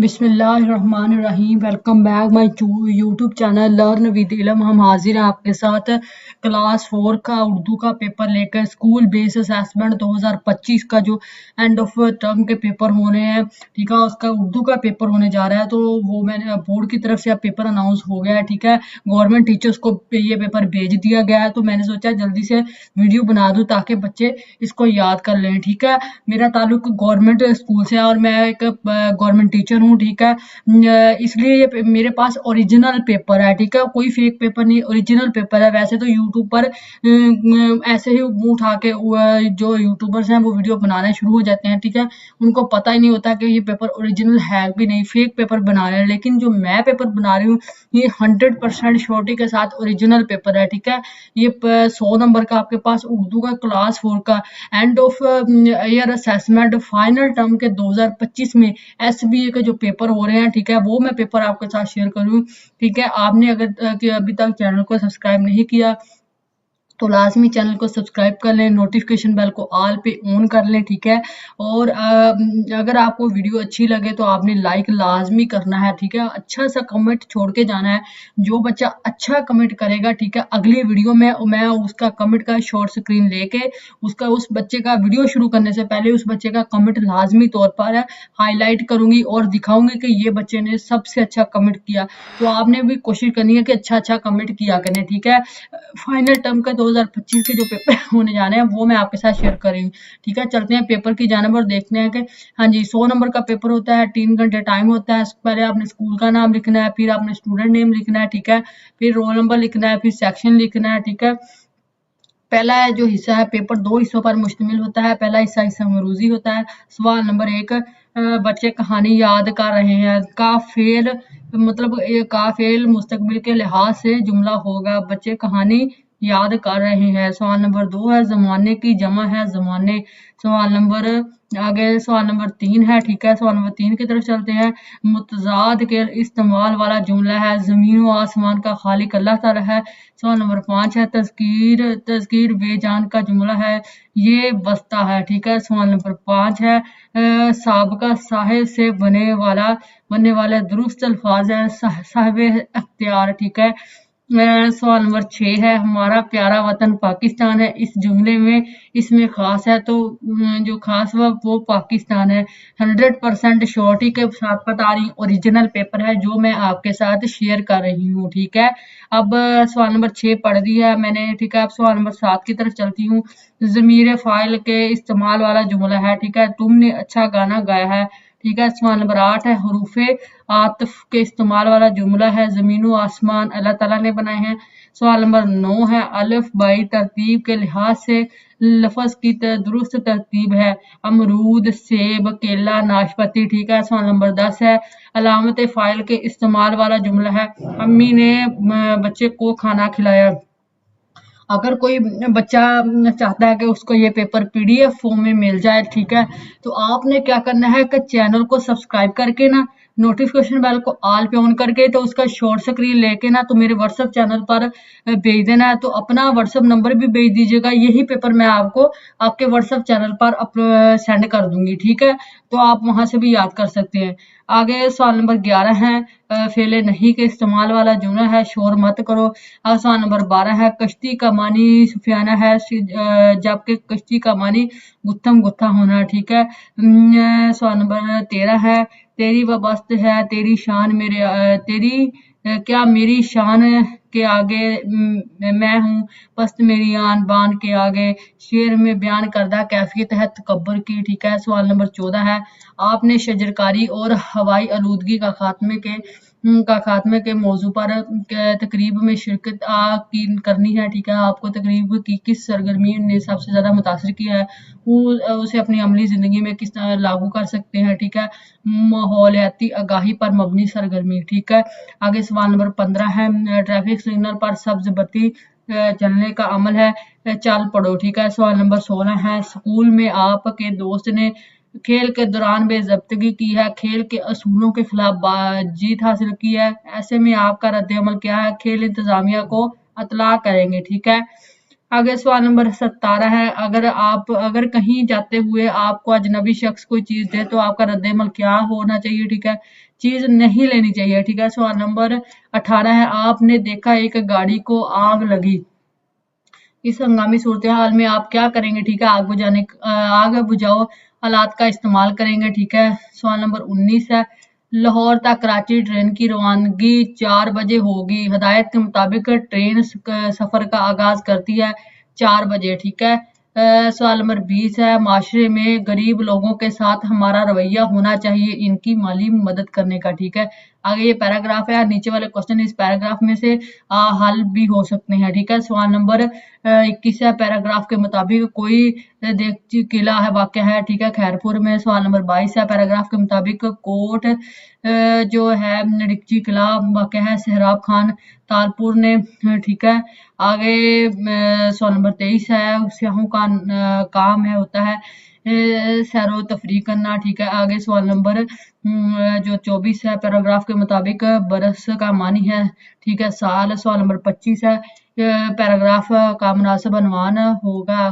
बिस्मिल्लाहिर्रहमानिर्रहीम। Welcome back my YouTube channel learn with इल्म। हम हाजिर हैं आपके साथ क्लास 4 का उर्दू का पेपर लेकर। स्कूल बेस असेसमेंट 2025 का जो एंड ऑफ टर्म के पेपर होने हैं, ठीक है, उसका उर्दू का पेपर होने जा रहा है। तो वो मैंने बोर्ड की तरफ से अब पेपर अनाउंस हो गया है, ठीक है। गवर्नमेंट टीचर्स को ये पेपर भेज दिया गया है, तो मैंने सोचा जल्दी से वीडियो बना दूं ताकि बच्चे इसको याद कर लें, ठीक है। मेरा ताल्लुक गवर्नमेंट स्कूल से है और मैं एक गवर्नमेंट टीचर हूँ, ठीक है। इसलिए ये मेरे पास ओरिजिनल पेपर है, ठीक है, कोई फेक पेपर नहीं, ओरिजिनल पेपर है। वैसे तो यूट्यूब पर ऐसे ही मुंह उठा के जो यूट्यूबर्स हैं वो वीडियो बनाने शुरू हो जाते हैं, ठीक है। उनको पता ही नहीं होता कि ये पेपर ओरिजिनल है भी नहीं, फेक पेपर बना रहे हैं। लेकिन जो मैं पेपर बना रही हूँ ये 100% श्योरिटी के साथ ओरिजिनल पेपर है, ठीक है। ये 100 नंबर का आपके पास उर्दू का क्लास 4 का end of year assessment final term के 2025 में एसबीए के जो पेपर हो रहे हैं, ठीक है, वो मैं पेपर आपके साथ शेयर करूँ, ठीक है। आपने अगर कि अभी तक चैनल को सब्सक्राइब नहीं किया तो लाजमी चैनल को सब्सक्राइब कर लें, नोटिफिकेशन बेल को ऑल पे ऑन कर लें, ठीक है। और अगर आपको वीडियो अच्छी लगे तो आपने लाइक लाजमी करना है, ठीक है। अच्छा सा कमेंट छोड़ के जाना है। जो बच्चा अच्छा कमेंट करेगा, ठीक है, अगली वीडियो में मैं उसका कमेंट का शॉर्ट स्क्रीन लेके उस बच्चे का वीडियो शुरू करने से पहले उस बच्चे का कमेंट लाजमी तौर पर हाईलाइट करूंगी और दिखाऊंगी कि ये बच्चे ने सबसे अच्छा कमेंट किया। तो आपने भी कोशिश करनी है कि अच्छा कमेंट किया करें, ठीक है। फाइनल टर्म का 2025 के जो पेपर होने जाने हैं वो मैं आपके साथ शेयर कर रही हूँ, ठीक है। चलते हैं पेपर की जानब और देखते हैं कि हाँ जी 100 नंबर का पेपर होता है, 3 घंटे टाइम होता है। पहले आपने स्कूल का नाम लिखना है, फिर आपने स्टूडेंट नेम लिखना है, ठीक है, फिर रोल नंबर लिखना है, फिर सेक्शन लिखना है, ठीक है। पहला जो हिस्सा है पेपर 2 हिस्सों पर मुश्तमिल होता है। पहला हिस्सा मरूजी होता है। सवाल नंबर 1, बच्चे कहानी याद कर रहे हैं। काफेल मतलब काफेल मुस्तकबिल के लिहाज से जुमला होगा। बच्चे कहानी याद कर रहे हैं। सवाल नंबर 2 है जमाने की जमा है जमाने। सवाल नंबर सवाल नंबर 3 है, ठीक है। सवाल नंबर 3 की तरफ चलते हैं। मुतजाद के इस्तेमाल वाला जुमला है। जमीन व आसमान का खालिक अल्लाह ताला है। सवाल नंबर 5 है तज़कीर बेजान का जुमला है। ये बस्ता है, ठीक है। सवाल नंबर 5 है साबका साहिब से बनने वाले दुरुस्त अल्फाज है साहिब अख्तियार, ठीक है। सवाल नंबर 6 है हमारा प्यारा वतन पाकिस्तान है। इस जुमले में इसमें खास है तो जो खास वो पाकिस्तान है। 100% श्योरिटी के साथ बता रही ओरिजिनल पेपर है जो मैं आपके साथ शेयर कर रही हूँ, ठीक है। अब सवाल नंबर 6 पढ़ दिया है मैंने, ठीक है। अब सवाल नंबर 7 की तरफ चलती हूँ। ज़मीर फ़ाइल के इस्तेमाल वाला जुमला है, ठीक है। तुमने अच्छा गाना गाया है, ठीक है। सवाल नंबर 8 है हरूफे आतिफ के इस्तेमाल वाला जुमला है। ज़मीन आसमान अल्लाह ताला ने बनाए हैं। सवाल नंबर 9 है अलिफ बाई तरतीब के लिहाज से लफ्ज़ की दुरुस्त तरतीब है। अमरूद सेब केला नाशपाती, ठीक है। सवाल नंबर 10 है अलामत फ़ाइल के इस्तेमाल वाला जुमला है। अम्मी ने बच्चे को खाना खिलाया। अगर कोई बच्चा चाहता है कि उसको ये पेपर पीडीएफ फॉर्म में मिल जाए, ठीक है, तो आपने क्या करना है कि चैनल को सब्सक्राइब करके ना नोटिफिकेशन बेल को ऑल पे ऑन करके तो उसका शॉर्ट स्क्रीन लेके ना तो मेरे व्हाट्सएप चैनल पर भेज देना है। तो अपना व्हाट्सएप नंबर भी भेज दीजिएगा, यही पेपर मैं आपको आपके व्हाट्सएप चैनल पर सेंड कर दूंगी, ठीक है। तो आप वहां से भी याद कर सकते हैं। आगे सवाल नंबर 11 है फेले नहीं के इस्तेमाल वाला जुमला है शोर मत करो। सवाल नंबर 12 है कश्ती का मानी सुफियाना है जबकि कश्ती का मानी गुत्थम गुत्था होना, ठीक है। सवाल नंबर 13 है तेरी वबस्त है तेरी शान क्या मेरी शान के आगे मैं हूँ पस्त मेरी आन बान के आगे। शेर में बयान करदा कैफियत है तकब्बर की, ठीक है। सवाल नंबर 14 है आपने शजरकारी और हवाई आलूदगी का खात्मे के मौजू पर तकरीब में शिरकत की करनी है, ठीक है। आपको तकरीब की किस सरगर्मी ने सबसे ज्यादा मुतासर किया है उसे अपनी अमली जिंदगी में किस तरह लागू कर सकते हैं, ठीक है। माहौलियाती आगाही पर मबनी सरगर्मी, ठीक है। आगे सवाल नंबर 15 है ट्रैफिक सिग्नल पर सब्ज बत्ती चलने का अमल है चल पड़ो, ठीक है। सवाल नंबर 16 है स्कूल में आपके दोस्त ने खेल के दौरान बेज़ब्तगी की है खेल के असूलों के खिलाफ जीत हासिल की है। ऐसे में आपका रद्द अमल क्या है? खेल इंतजामिया को अतला करेंगे, ठीक है। आगे सवाल नंबर 17 है, अगर कहीं जाते हुए आपको अजनबी शख्स कोई चीज दे तो आपका रद्द-ए-अमल क्या होना चाहिए, ठीक है। चीज नहीं लेनी चाहिए, ठीक है। सवाल नंबर 18 है, आपने देखा एक गाड़ी को आग लगी, इस हंगामी सूरत हाल में आप क्या करेंगे, ठीक है। आग बुझाओ आलात का इस्तेमाल करेंगे, ठीक है। सवाल नंबर 19 है, लाहौर तक कराची ट्रेन की रवानगी 4 बजे होगी, हदायत के मुताबिक ट्रेन सफर का आगाज करती है 4 बजे, ठीक है। सवाल नंबर 20 है, माशरे में गरीब लोगों के साथ हमारा रवैया होना चाहिए इनकी माली मदद करने का, ठीक है। आगे ये पैराग्राफ है, नीचे वाले क्वेश्चन इस पैराग्राफ में से हल भी हो सकते हैं, ठीक है। सवाल नंबर 21 है, पैराग्राफ के मुताबिक कोई देगची किला है वाक़या है, ठीक है, खैरपुर में। सवाल नंबर 22 है, पैराग्राफ के मुताबिक कोट जो है डेगची किला वाक़या है सहराब खान तालपुर ने, ठीक है। आगे सवाल नंबर 23 है, सियाहों का काम है होता है सैरो तफरी करना, ठीक है। आगे सवाल नंबर जो 24 है, पैराग्राफ के मुताबिक बरस का मानी है, ठीक है, साल। सवाल नंबर 25 है, पैराग्राफ का मुनासिब अनवान होगा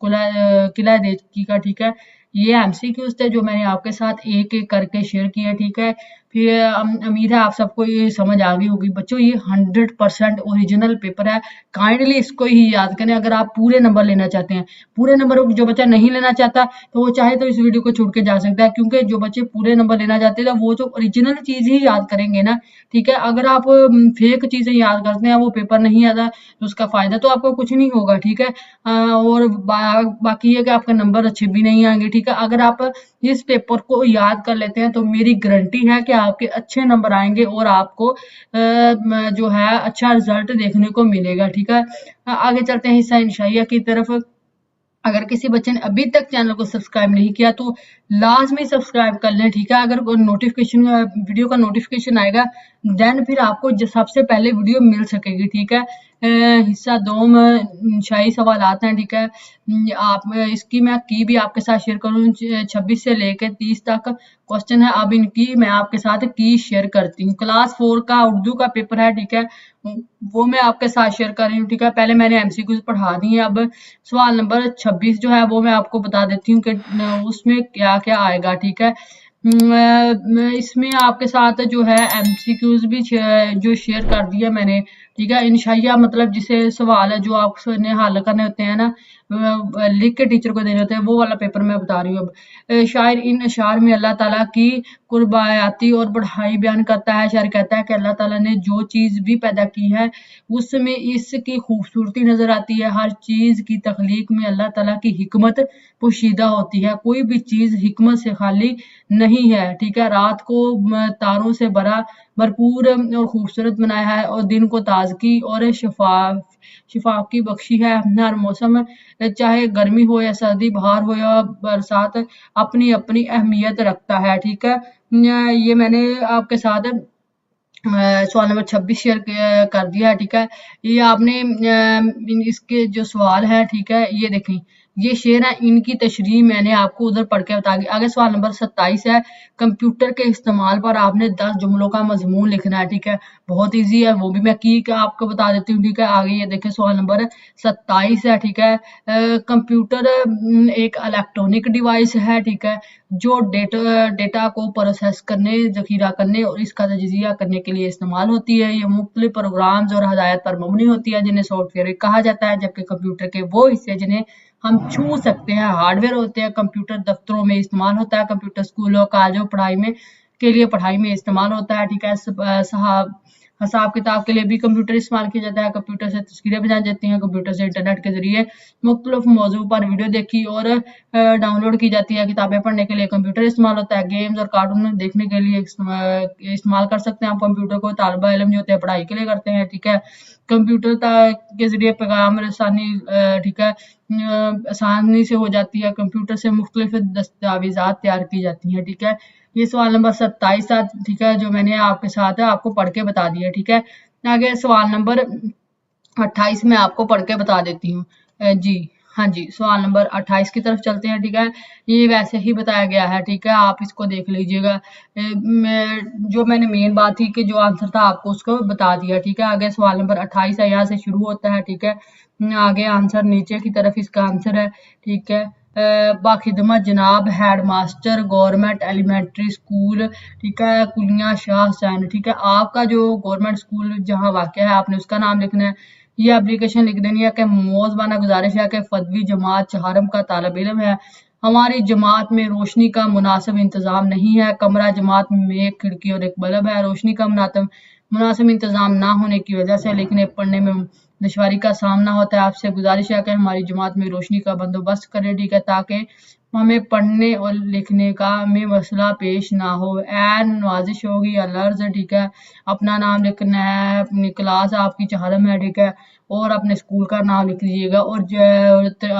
किला देचकी का, ठीक है। ये एमसीक्यूज थे जो मैंने आपके साथ एक एक करके शेयर किया, ठीक है। फिर उम्मीद है आप सबको ये समझ आ गई होगी बच्चों, ये 100% ओरिजिनल पेपर है, काइंडली इसको ही याद करें अगर आप पूरे नंबर लेना चाहते हैं। पूरे नंबर जो बच्चा नहीं लेना चाहता तो वो चाहे तो इस वीडियो को छोड़ के जा सकता है, क्योंकि जो बच्चे पूरे नंबर लेना चाहते हैं वो तो ओरिजिनल चीज ही याद करेंगे ना, ठीक है। अगर आप फेक चीजें याद करते हैं वो पेपर नहीं आता तो उसका फायदा तो आपको कुछ नहीं होगा, ठीक है। और बाकी ये कि आपके नंबर अच्छे भी नहीं आएंगे, ठीक है। अगर आप इस पेपर को याद कर लेते हैं तो मेरी गारंटी है कि आपके अच्छे नंबर आएंगे और आपको जो है अच्छा रिजल्ट देखने को मिलेगा, ठीक है। आगे चलते हैं हिस्सा इंशाइया की तरफ। अगर किसी बच्चे ने अभी तक चैनल को सब्सक्राइब नहीं किया तो लाजमी सब्सक्राइब कर लें, ठीक है। अगर नोटिफिकेशन वीडियो का नोटिफिकेशन आएगा देन फिर आपको सबसे पहले वीडियो मिल सकेगी, ठीक है। हिस्सा 2 में शाही सवाल आते हैं, ठीक है। आप इसकी मैं की भी आपके साथ शेयर करूँ, 26 से लेकर 30 तक क्वेश्चन है, अब इनकी मैं आपके साथ की शेयर करती हूँ। क्लास 4 का उर्दू का पेपर है, ठीक है, वो मैं आपके साथ शेयर कर रही हूँ, ठीक है। पहले मैंने एमसीक्यूज पढ़ा दी है, अब सवाल नंबर 26 जो है वो मैं आपको बता देती हूँ कि उसमें क्या क्या आएगा, ठीक है। इसमें आपके साथ जो है एमसीक्यूज भी जो शेयर कर दिया मैंने, ठीक है। इंशाइया मतलब जिसे सवाल है जो आपने हल करने होते हैं ना, लिख के टीचर को देने होते हैं, वो वाला पेपर मैं बता रही हूँ अब। शायर इन अशार में अल्लाह ताला की कुर्बायाती और बढ़ाई बयान करता है। शायर कहता है कि अल्लाह ताला ने जो चीज़ भी पैदा की है उसमें इसकी खूबसूरती नजर आती है। हर चीज़ की तख्लीक में अल्लाह ताला की हिकमत पोशीदा होती है, कोई भी चीज़ हिकमत से खाली नहीं है, ठीक है। रात को तारों से भरपूर और खूबसूरत बनाया है और दिन को ताजगी और शिफा की बख्शी है। हर मौसम चाहे गर्मी हो या सर्दी, बहार हो या बरसात, अपनी अपनी अहमियत रखता है, ठीक है। ये मैंने आपके साथ सवाल नंबर 26 शेयर कर दिया है, ठीक है। ये आपने इसके जो सवाल है, ठीक है, ये देखें, ये शेर है, इनकी तशरीह मैंने आपको उधर पढ़ के बता दी। आगे सवाल नंबर 27 है, कंप्यूटर के इस्तेमाल पर आपने 10 जुमलों का मजमून लिखना है, ठीक है। बहुत इजी है, वो भी मैं की आपको बता देती हूँ, ठीक है। आगे ये देखें सवाल नंबर 27 है, ठीक है। कंप्यूटर एक इलेक्ट्रॉनिक डिवाइस है, ठीक है, जो डेटा को प्रोसेस करने, जखीरा करने और इसका तजिया करने के लिए इस्तेमाल होती है। ये मुख्तलिफ प्रोग्राम्स और हदायत पर मबनी होती है जिन्हें सॉफ्टवेयर कहा जाता है, जबकि कंप्यूटर के वो हिस्से जिन्हें हम छू सकते हैं हार्डवेयर होते हैं। कंप्यूटर दफ्तरों में इस्तेमाल होता है, कंप्यूटर स्कूलों कॉलेजों पढ़ाई में इस्तेमाल होता है, ठीक है। हिसाब किताब के लिए भी कंप्यूटर इस्तेमाल किया जाता है, कंप्यूटर से तस्वीरें बनाई जाती हैं, कंप्यूटर से इंटरनेट के जरिए मुख्तलिफ मौजू पर वीडियो देखी और डाउनलोड की जाती है। किताबें पढ़ने के लिए कंप्यूटर इस्तेमाल होता है, गेम्स और कार्टून देखने के लिए इस्तेमाल कर सकते हैं आप कंप्यूटर को। तालिबा इल्म जो होते हैं पढ़ाई के लिए करते हैं, ठीक है। कंप्यूटर के जरिए पैगाम रसानी, ठीक है, आसानी से हो जाती है। कंप्यूटर से मुख्तलिफ दस्तावेजात तैयार की जाती हैं, ठीक है। ये सवाल नंबर 27 था, ठीक है, जो मैंने आपके साथ आपको पढ़ के बता दिया, ठीक है। आगे सवाल नंबर 28 में आपको पढ़ के बता देती हूँ जी। हाँ जी, सवाल नंबर 28 की तरफ चलते हैं, ठीक है। ये वैसे ही बताया गया है, ठीक है, आप इसको देख लीजिएगा। जो मैंने मेन बात थी कि जो आंसर था आपको उसको बता दिया, ठीक है। आगे सवाल नंबर 28 है, यहाँ से शुरू होता है, ठीक है। आगे आंसर नीचे की तरफ इसका आंसर है, ठीक है। बाखिदमत जनाब head master government elementary school, ठीक है, कुलियां शाह हुसैन, ठीक है। आपका जो गवर्नमेंट स्कूल जहाँ वाक़ है आपने उसका नाम लिखना है। ये एप्लीकेशन लिख देनी है कि मौजबाना गुजारिश है कि फदवी जमात चहारम का तालब इल्म है, हमारी जमात में रोशनी का मुनासिब इंतज़ाम नहीं है, कमरा जमात में एक खिड़की और एक बल्ब है, रोशनी का मुनासिब इंतज़ाम ना होने की वजह से लिखने पढ़ने में दुश्वारी का सामना होता है। आपसे गुजारिश है कि हमारी जमात में रोशनी का बंदोबस्त करें, ठीक है, ताकि हमें पढ़ने और लिखने का में मसला पेश ना हो। एन नवाजिश होगी अलर्ज, ठीक है। अपना नाम लिखना है, अपनी क्लास आपकी चहारम है, ठीक है, और अपने स्कूल का नाम लिख लीजिएगा और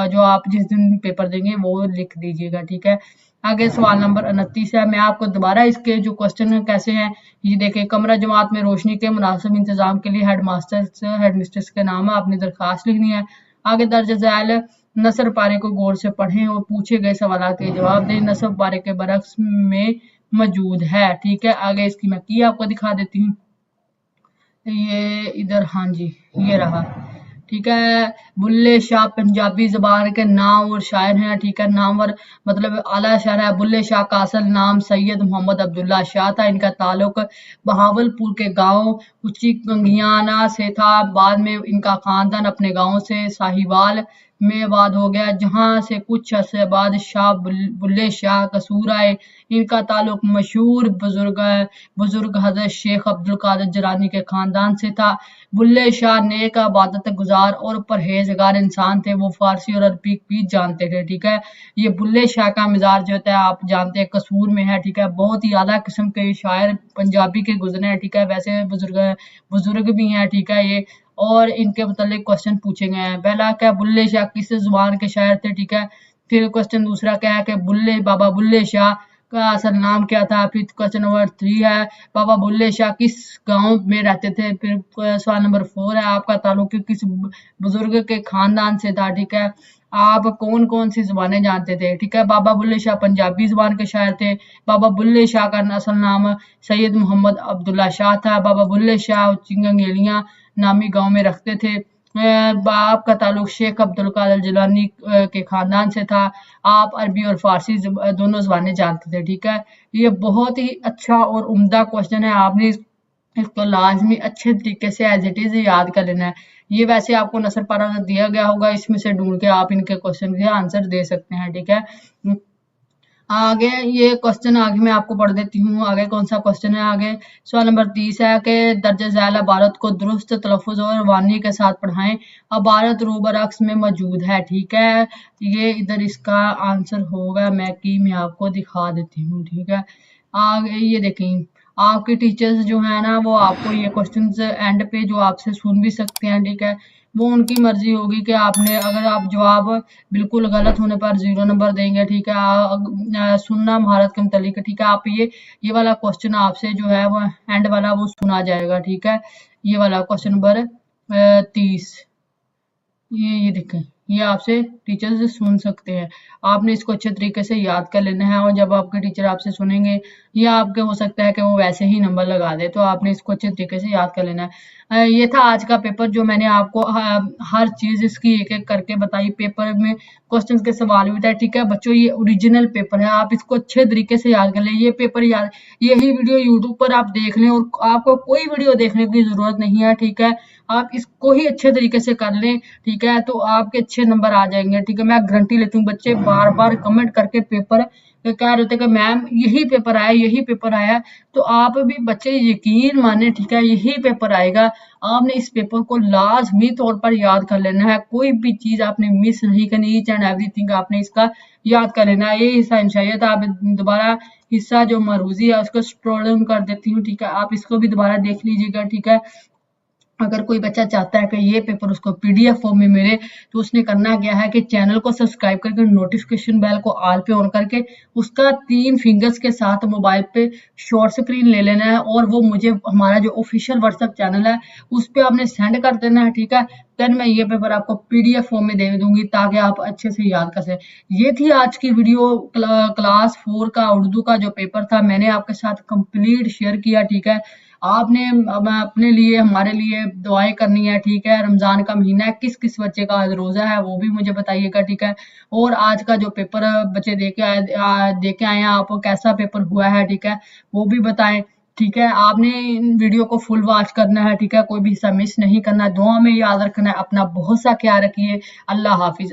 जो आप जिस दिन पेपर देंगे वो लिख दीजिएगा, ठीक है। आगे सवाल नंबर 29 है। मैं आपको दोबारा इसके जो क्वेश्चन कैसे हैं ये देखें। कमरा जमात में रोशनी के मुनासिब इंतजाम के लिए हेड मिस्ट्रेस के नाम आपने दरखास्त लिखनी है। आगे दर्ज झैल नसर पारे को गौर से पढ़ें और पूछे गए सवाल के जवाब दें। नसर पारे के बरक्स में मौजूद है, ठीक है। आगे इसकी मैं की आपको दिखा देती हूँ। ये इधर, हाँ जी, ये रहा, ठीक है। बुल्ले शाह पंजाबी ज़बान के नाम और शायर हैं, ठीक है। नामवर मतलब आला शायर है। बुल्ले शाह का असल नाम सैयद मोहम्मद अब्दुल्ला शाह था। इनका ताल्लुक बहावलपुर के गांव उच्ची कंगियाना से था। बाद में इनका खानदान अपने गांव से साहिवाल में आबाद हो गया, जहां से कुछ अरसे बाद शाह बुल्ले शाह कसूर आए। इनका ताल्लुक मशहूर बुजुर्ग हजरत शेख अब्दुल कादिर जलानी के खानदान से था। बुल्ले शाह नेक इबादत गुजार और परहेजगार इंसान थे। वो फारसी और अरबी भी जानते थे, ठीक है। ये बुल्ले शाह का मिजाज जो होता है आप जानते हैं कसूर में है, ठीक है। बहुत ही आला किस्म के शायर पंजाबी के गुजरे हैं, ठीक है। वैसे बुजुर्ग भी हैं, ठीक है ये। और इनके मतलब क्वेश्चन पूछे गए हैं। पहला क्या, बुल्ले शाह किस जुबान के शायर थे, ठीक है। फिर क्वेश्चन दूसरा क्या है कि बाबा बुल्ले शाह का असल नाम क्या था। फिर क्वेश्चन नंबर 3 है, बाबा बुल्ले शाह किस गांव में रहते थे। फिर सवाल नंबर 4 है, आपका ताल्लुक किस बुजुर्ग के खानदान से था, ठीक है। आप कौन कौन सी जुबानें जानते थे, ठीक है। बाबा बुल्ले शाह पंजाबी जुबान के शायर थे। बाबा बुल्ले शाह का असल नाम सैयद मोहम्मद अब्दुल्ला शाह था। बाबा बुल्ले शाह चिंगंगेलियां नामी गांव में रखते थे। बाप का ताल्लुक शेख अब्दुल कादिर जिलानी के खानदान से था। आप अरबी और फारसी दोनों ज़बानें जानते थे, ठीक है। ये बहुत ही अच्छा और उम्दा क्वेश्चन है। आपने इसको लाजमी अच्छे तरीके से एज इट इज़ याद कर लेना है। ये वैसे आपको नसर पारा दिया गया होगा, इसमें से ढूंढ के आप इनके क्वेश्चन के आंसर दे सकते हैं, ठीक है। आगे ये क्वेश्चन आगे मैं आपको पढ़ देती हूँ। आगे कौन सा क्वेश्चन है, आगे सवाल नंबर 30 है कि दर्ज झैल इबारत को दुरुस्त तलफ़ुज़ और वानी के साथ पढ़ाएं। इबारत रूबरक्स में मौजूद है, ठीक है। ये इधर इसका आंसर होगा, मैं आपको दिखा देती हूँ, ठीक है। आगे ये देखें, आपके टीचर्स जो है ना वो आपको ये क्वेश्चंस एंड पे जो आपसे सुन भी सकते हैं, ठीक है। वो उनकी मर्जी होगी कि आपने अगर आप जवाब बिल्कुल गलत होने पर 0 नंबर देंगे, ठीक है। सुनना महारत के मुतालिक, ठीक है। आप ये वाला क्वेश्चन आपसे जो है वो एंड वाला वो सुना जाएगा, ठीक है। ये वाला क्वेश्चन नंबर 30, ये देखें, ये आपसे टीचर्स सुन सकते हैं। आपने इसको अच्छे तरीके से याद कर लेना है और जब आपके टीचर आपसे सुनेंगे या आपके हो सकता है कि वो वैसे ही नंबर लगा दे, तो आपने इसको अच्छे तरीके से याद कर लेना है। ये था आज का पेपर जो मैंने आपको हर चीज़ इसकी एक एक करके बताई। पेपर में क्वेश्चंस के सवाल भी था, ठीक है बच्चों। ये ओरिजिनल पेपर है, आप इसको अच्छे तरीके से याद कर लें। ये पेपर याद, यही वीडियो यूट्यूब पर आप देख लें और आपको कोई वीडियो देखने की ज़रूरत नहीं है, ठीक है। आप इसको ही अच्छे तरीके से कर लें, ठीक है, तो आपके अच्छे नंबर आ जाएंगे, ठीक है। मैं गारंटी लेती हूँ। बच्चे बार बार कमेंट करके पेपर कह रहे थे कि मैम यही पेपर आया, यही पेपर आया, तो आप भी बच्चे यकीन माने, ठीक है, यही पेपर आएगा। आपने इस पेपर को लाजमी तौर पर याद कर लेना है। कोई भी चीज़ आपने मिस नहीं करनी, ईच एंड एवरीथिंग आपने इसका याद कर लेना है। ये हिस्सा इंशाल्लाह था। आप दोबारा हिस्सा जो मरूजी है उसको स्क्रॉल डाउन कर देती हूँ, ठीक है। आप इसको भी दोबारा देख लीजिएगा, ठीक है। अगर कोई बच्चा चाहता है कि ये पेपर उसको पीडीएफ फॉर्म में मिले तो उसने करना क्या है कि चैनल को सब्सक्राइब करके नोटिफिकेशन बेल को ऑल पे ऑन करके उसका 3 फिंगर्स के साथ मोबाइल पे शॉर्ट स्क्रीन ले लेना है और वो मुझे हमारा जो ऑफिशियल व्हाट्सएप चैनल है उस पे आपने सेंड कर देना है, ठीक है। देन मैं ये पेपर आपको पीडीएफ फॉर्म में दे दूंगी ताकि आप अच्छे से याद कर सकें। ये थी आज की वीडियो क्लास 4 का उर्दू का जो पेपर था, मैंने आपके साथ कंप्लीट शेयर किया, ठीक है। आपने अपने लिए हमारे लिए दुआएं करनी है, ठीक है। रमजान का महीना है, किस किस बच्चे का आज रोजा है वो भी मुझे बताइएगा, ठीक है। और आज का जो पेपर बच्चे दे के आए हैं, आपको कैसा पेपर हुआ है, ठीक है, वो भी बताएं, ठीक है। आपने इन वीडियो को फुल वॉच करना है, ठीक है, कोई भी हिस्सा मिस नहीं करना। दुआ में याद रखना है, अपना बहुत सा ख्याल रखिए। अल्लाह हाफिज।